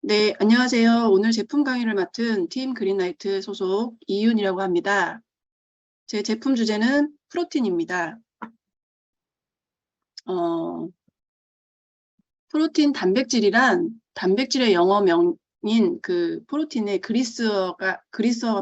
네, 안녕하세요. 오늘 제품 강의를 맡은 팀 그린라이트 소속 이윤이라고 합니다. 제 제품 주제는 프로틴입니다. 프로틴 단백질이란 단백질의 영어명인 그 프로틴에 그리스어가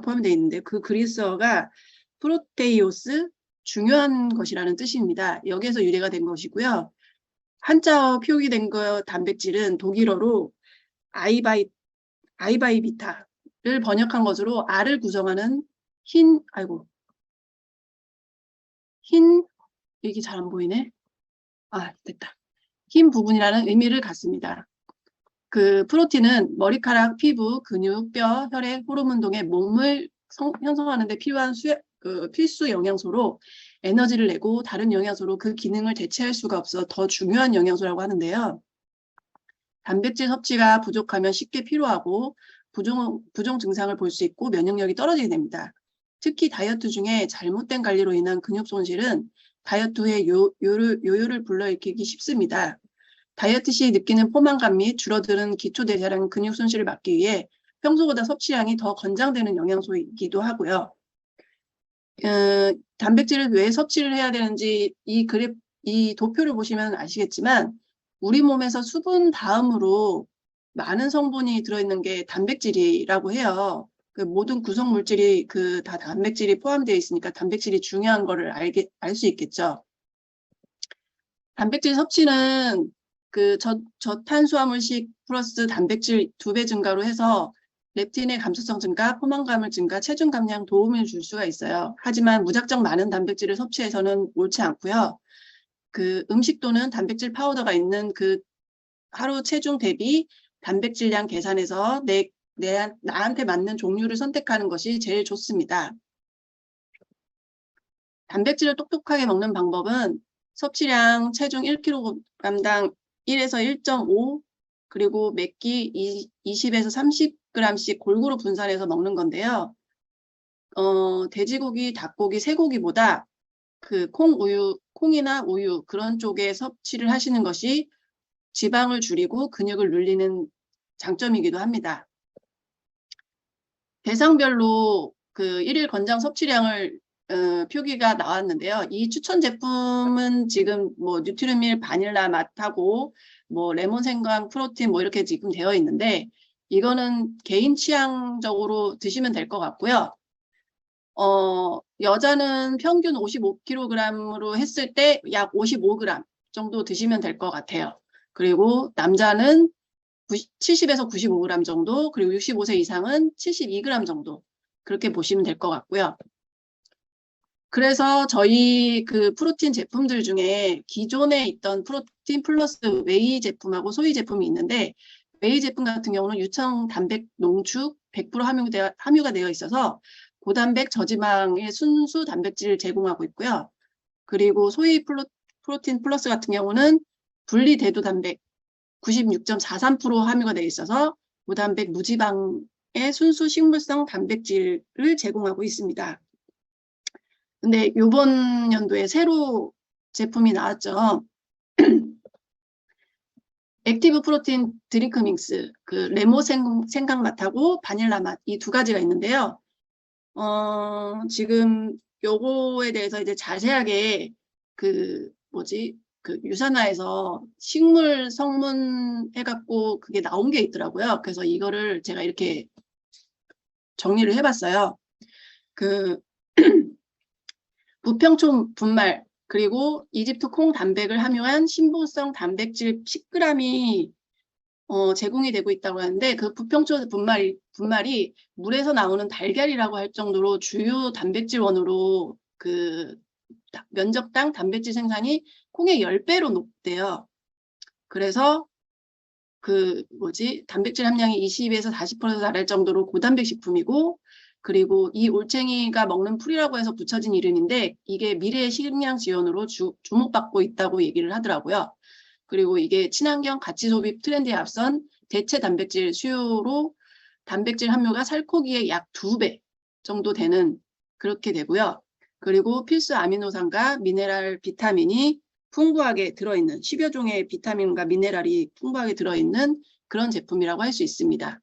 포함되어 있는데 그 그리스어가 프로테이오스, 중요한 것이라는 뜻입니다. 여기에서 유래가 된 것이고요. 한자어 표기된 거 단백질은 독일어로 아이바이비타를 번역한 것으로 알을 구성하는 흰 이게 잘 안 보이네. 됐다. 흰 부분이라는 의미를 갖습니다. 그 프로틴은 머리카락, 피부, 근육, 뼈, 혈액, 호르몬 등의 몸을 형성하는 데 필요한 필수 영양소로 에너지를 내고 다른 영양소로 그 기능을 대체할 수가 없어 더 중요한 영양소라고 하는데요. 단백질 섭취가 부족하면 쉽게 피로하고 부종 증상을 볼 수 있고 면역력이 떨어지게 됩니다. 특히 다이어트 중에 잘못된 관리로 인한 근육 손실은 다이어트 후에 요요를 불러일으키기 쉽습니다. 다이어트 시 느끼는 포만감 및 줄어드는 기초대사량 근육 손실을 막기 위해 평소보다 섭취량이 더 권장되는 영양소이기도 하고요. 단백질을 왜 섭취를 해야 되는지 이 도표를 보시면 아시겠지만 우리 몸에서 수분 다음으로 많은 성분이 들어있는 게 단백질이라고 해요. 그 모든 구성 물질이 다 단백질이 포함되어 있으니까 단백질이 중요한 거를 알 수 있겠죠. 단백질 섭취는 그 저탄수화물식 플러스 단백질 2배 증가로 해서 렙틴의 감수성 증가, 포만감을 증가, 체중 감량 도움을 줄 수가 있어요. 하지만 무작정 많은 단백질을 섭취해서는 옳지 않고요. 그 음식 또는 단백질 파우더가 있는 그 하루 체중 대비 단백질량 계산해서 나한테 맞는 종류를 선택하는 것이 제일 좋습니다. 단백질을 똑똑하게 먹는 방법은 섭취량 체중 1kg당 1에서 1.5 그리고 매끼 20에서 30g씩 골고루 분산해서 먹는 건데요. 돼지고기, 닭고기, 쇠고기보다 그 콩이나 우유 그런 쪽에 섭취를 하시는 것이 지방을 줄이고 근육을 늘리는 장점이기도 합니다. 대상별로 그 1일 권장 섭취량을 표기가 나왔는데요. 이 추천 제품은 지금 뭐 뉴트리밀 바닐라 맛하고 뭐 레몬 생강 프로틴 뭐 이렇게 지금 되어 있는데 이거는 개인 취향적으로 드시면 될 것 같고요. 여자는 평균 55kg으로 했을 때 약 55g 정도 드시면 될 것 같아요. 그리고 남자는 70에서 95g 정도, 그리고 65세 이상은 72g 정도 그렇게 보시면 될 것 같고요. 그래서 저희 그 프로틴 제품들 중에 기존에 있던 프로틴 플러스 웨이 제품하고 소위 제품이 있는데 웨이 제품 같은 경우는 유청 단백 농축 100% 함유가 되어 있어서 고단백 저지방의 순수 단백질을 제공하고 있고요. 그리고 소위 프로틴 플러스 같은 경우는 분리 대두 단백 96.43% 함유가 되어 있어서 무단백 무지방의 순수 식물성 단백질을 제공하고 있습니다. 근데 이번 연도에 새로 제품이 나왔죠. 액티브 프로틴 드링크 믹스, 그 레몬 생강 맛하고 바닐라 맛 이 두 가지가 있는데요. 지금 요거에 대해서 이제 자세하게 그 유산화에서 식물 성분 해갖고 그게 나온 게 있더라고요. 그래서 이거를 제가 이렇게 정리를 해봤어요. 부평초 분말 그리고 이집트 콩 단백을 함유한 신부성 단백질 10g이 제공이 되고 있다고 하는데 그 부평초 분말이 물에서 나오는 달걀이라고 할 정도로 주요 단백질원으로 그 면적당 단백질 생산이 콩의 10배로 높대요. 그래서 단백질 함량이 20에서 40% 달할 정도로 고단백 식품이고 그리고 이 올챙이가 먹는 풀이라고 해서 붙여진 이름인데 이게 미래의 식량 지원으로 주목받고 있다고 얘기를 하더라고요. 그리고 이게 친환경 가치 소비 트렌드에 앞선 대체 단백질 수요로 단백질 함유가 살코기의 약 2배 정도 되는 그렇게 되고요. 그리고 필수 아미노산과 미네랄 비타민이 풍부하게 들어있는 10여 종의 비타민과 미네랄이 풍부하게 들어있는 그런 제품이라고 할 수 있습니다.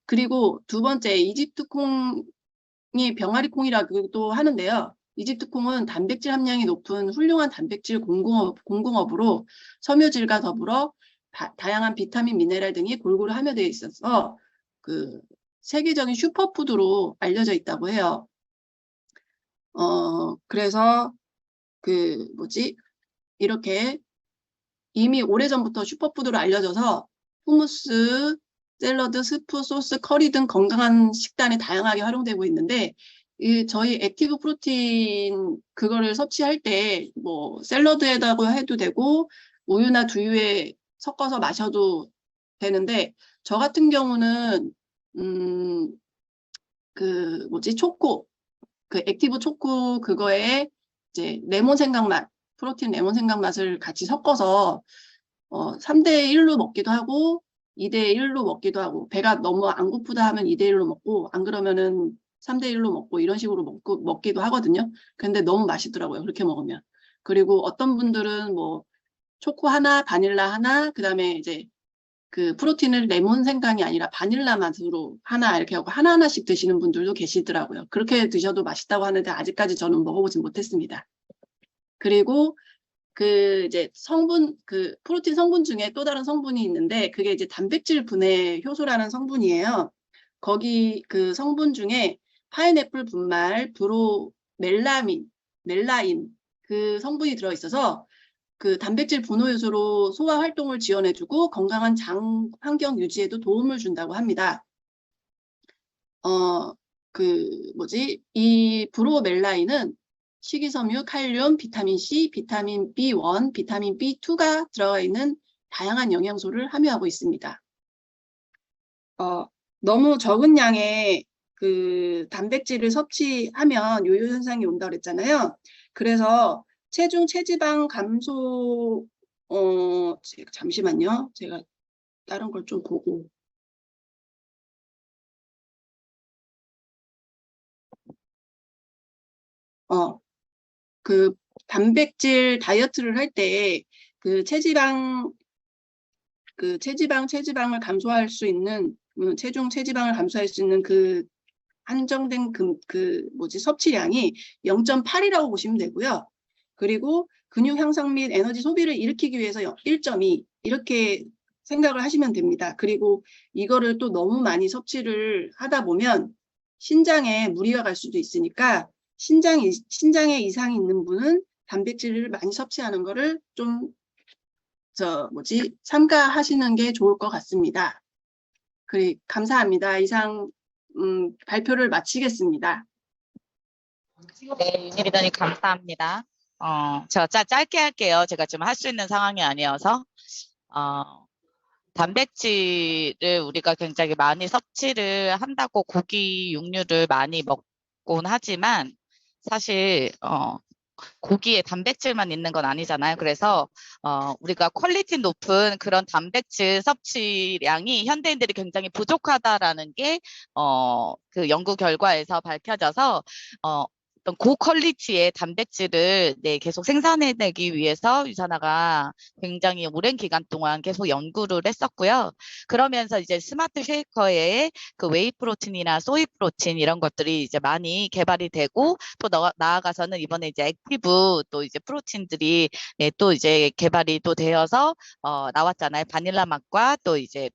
그리고 두 번째, 이집트 콩이 병아리 콩이라고도 하는데요. 이집트 콩은 단백질 함량이 높은 훌륭한 단백질 공공업으로 섬유질과 더불어 다양한 비타민, 미네랄 등이 골고루 함유되어 있어서 그 세계적인 슈퍼푸드로 알려져 있다고 해요. 그래서 이렇게 이미 오래전부터 슈퍼푸드로 알려져서 후무스, 샐러드, 스프, 소스, 커리 등 건강한 식단에 다양하게 활용되고 있는데 저희 액티브 프로틴 그거를 섭취할 때 뭐 샐러드에다가 해도 되고 우유나 두유에 섞어서 마셔도 되는데 저 같은 경우는 초코 액티브 초코 그거에 이제 레몬 생강맛 프로틴 레몬 생강맛을 같이 섞어서 3대1로 먹기도 하고 2대1로 먹기도 하고 배가 너무 안 고프다 하면 2대1로 먹고 안 그러면은 3대1로 먹고 이런 식으로 먹기도 하거든요. 근데 너무 맛있더라고요. 그렇게 먹으면. 그리고 어떤 분들은 뭐 초코 하나, 바닐라 하나, 그다음에 이제 그 프로틴을 레몬 생강이 아니라 바닐라 맛으로 하나 이렇게 하고 하나하나씩 드시는 분들도 계시더라고요. 그렇게 드셔도 맛있다고 하는데 아직까지 저는 먹어보진 못했습니다. 그리고 이제 프로틴 성분 중에 또 다른 성분이 있는데 그게 이제 단백질 분해 효소라는 성분이에요. 거기 그 성분 중에 파인애플 분말, 멜라인 그 성분이 들어있어서 그 단백질 분호 효소로 소화 활동을 지원해주고 건강한 장 환경 유지에도 도움을 준다고 합니다. 이 브로멜라인은 식이섬유, 칼륨, 비타민 C, 비타민 B1, 비타민 B2가 들어가 있는 다양한 영양소를 함유하고 있습니다. 너무 적은 양의 그 단백질을 섭취하면 요요 현상이 온다고 그랬잖아요. 그래서 체지방 감소, 잠시만요. 제가 다른 걸 좀 보고. 그 단백질 다이어트를 할 때 그 체지방을 감소할 수 있는 체중 체지방을 감소할 수 있는 그 한정된 섭취량이 0.8이라고 보시면 되고요. 그리고 근육 향상 및 에너지 소비를 일으키기 위해서 1.2 이렇게 생각을 하시면 됩니다. 그리고 이거를 또 너무 많이 섭취를 하다 보면 신장에 무리가 갈 수도 있으니까 신장에 이상이 있는 분은 단백질을 많이 섭취하는 거를 좀 삼가하시는 게 좋을 것 같습니다. 감사합니다. 이상 발표를 마치겠습니다. 네, 윤희 리더님 감사합니다. 제가 짧게 할게요. 제가 지금 할 수 있는 상황이 아니어서. 단백질을 우리가 굉장히 많이 섭취를 한다고 고기, 육류를 많이 먹곤 하지만 사실 고기에 단백질만 있는 건 아니잖아요. 그래서 우리가 퀄리티 높은 그런 단백질 섭취량이 현대인들이 굉장히 부족하다라는 게 그 연구 결과에서 밝혀져서 어떤 고퀄리티의 단백질을 계속 생산해내기 위해서 유산화가 굉장히 오랜 기간 동안 계속 연구를 했었고요. 그러면서 이제 스마트 쉐이커에 그 웨이 프로틴이나 소이 프로틴 이런 것들이 이제 많이 개발이 되고 또 나아가서는 이번에 이제 액티브 또 이제 프로틴들이 또 이제 개발이 또 되어서 나왔잖아요. 바닐라 맛과 또 이제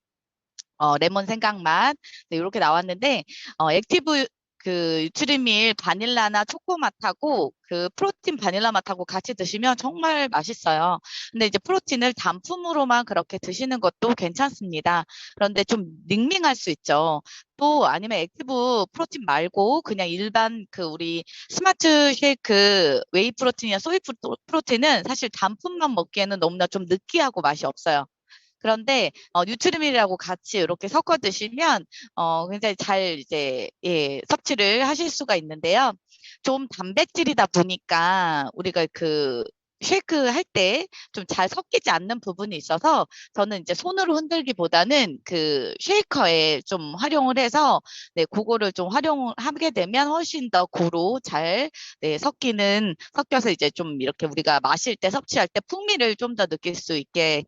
레몬 생강 맛 이렇게 나왔는데 액티브 그 유트리밀 바닐라나 초코 맛하고 그 프로틴 바닐라 맛하고 같이 드시면 정말 맛있어요. 근데 이제 프로틴을 단품으로만 그렇게 드시는 것도 괜찮습니다. 그런데 좀 닝닝할 수 있죠. 또 아니면 액티브 프로틴 말고 그냥 일반 그 우리 스마트 쉐이크 웨이 프로틴이나 소이 프로틴은 사실 단품만 먹기에는 너무나 좀 느끼하고 맛이 없어요. 그런데 뉴트리밀이라고 같이 이렇게 섞어 드시면 굉장히 잘 이제 섭취를 하실 수가 있는데요. 좀 단백질이다 보니까 우리가 그 쉐이크 할 때 좀 잘 섞이지 않는 부분이 있어서 저는 이제 손으로 흔들기보다는 그 쉐이커에 좀 활용을 해서 네, 그거를 좀 활용하게 되면 훨씬 더 고루 잘 네, 섞여서 이제 좀 이렇게 우리가 마실 때 섭취할 때 풍미를 좀 더 느낄 수 있게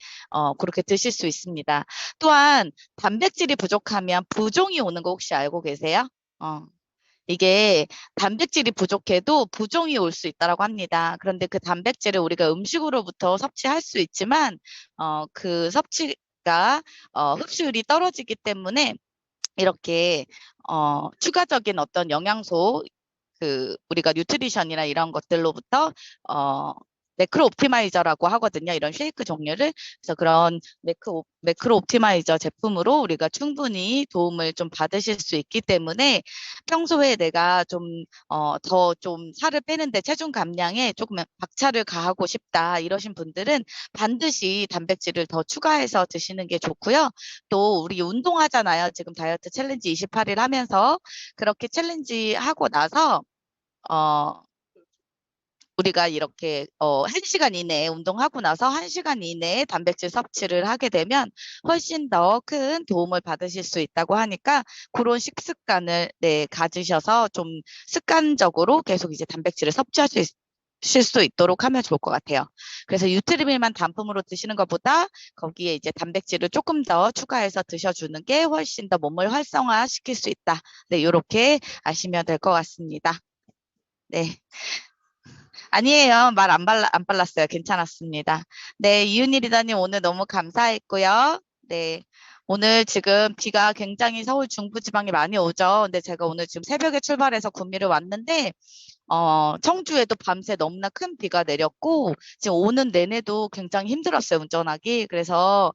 그렇게 드실 수 있습니다. 또한 단백질이 부족하면 부종이 오는 거 혹시 알고 계세요? 이게 단백질이 부족해도 부종이 올 수 있다고 합니다. 그런데 그 단백질을 우리가 음식으로부터 섭취할 수 있지만 그 섭취가 흡수율이 떨어지기 때문에 이렇게 추가적인 어떤 영양소 우리가 뉴트리션이나 이런 것들로부터 매크로 옵티마이저라고 하거든요. 이런 쉐이크 종류를. 그래서 그런 매크로 옵티마이저 제품으로 우리가 충분히 도움을 좀 받으실 수 있기 때문에 평소에 내가 더 좀 살을 빼는데 체중 감량에 조금 박차를 가하고 싶다 이러신 분들은 반드시 단백질을 더 추가해서 드시는 게 좋고요. 또 우리 운동하잖아요. 지금 다이어트 챌린지 28일 하면서 그렇게 챌린지 하고 나서 우리가 이렇게 1시간 이내에 운동하고 나서 1시간 이내에 단백질 섭취를 하게 되면 훨씬 더 큰 도움을 받으실 수 있다고 하니까 그런 식습관을 네, 가지셔서 좀 습관적으로 계속 이제 단백질을 섭취할 수 있도록 하면 좋을 것 같아요. 그래서 유트리밀만 단품으로 드시는 것보다 거기에 이제 단백질을 조금 더 추가해서 드셔주는 게 훨씬 더 몸을 활성화시킬 수 있다. 네, 이렇게 아시면 될 것 같습니다. 네. 아니에요. 말 안 빨랐어요. 괜찮았습니다. 네, 이윤희 리더님 오늘 너무 감사했고요. 네. 오늘 지금 비가 굉장히 서울 중부지방에 많이 오죠. 근데 제가 오늘 지금 새벽에 출발해서 구미를 왔는데, 청주에도 밤새 너무나 큰 비가 내렸고, 지금 오는 내내도 굉장히 힘들었어요, 운전하기. 그래서,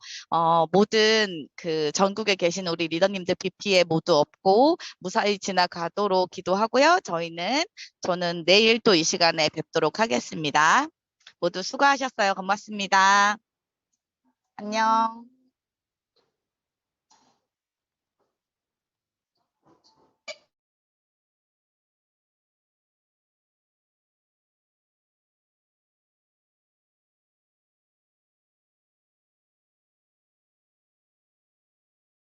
모든 전국에 계신 우리 리더님들 비 피해 모두 없고, 무사히 지나가도록 기도하고요. 저는 내일 또 이 시간에 뵙도록 하겠습니다. 모두 수고하셨어요. 고맙습니다. 안녕.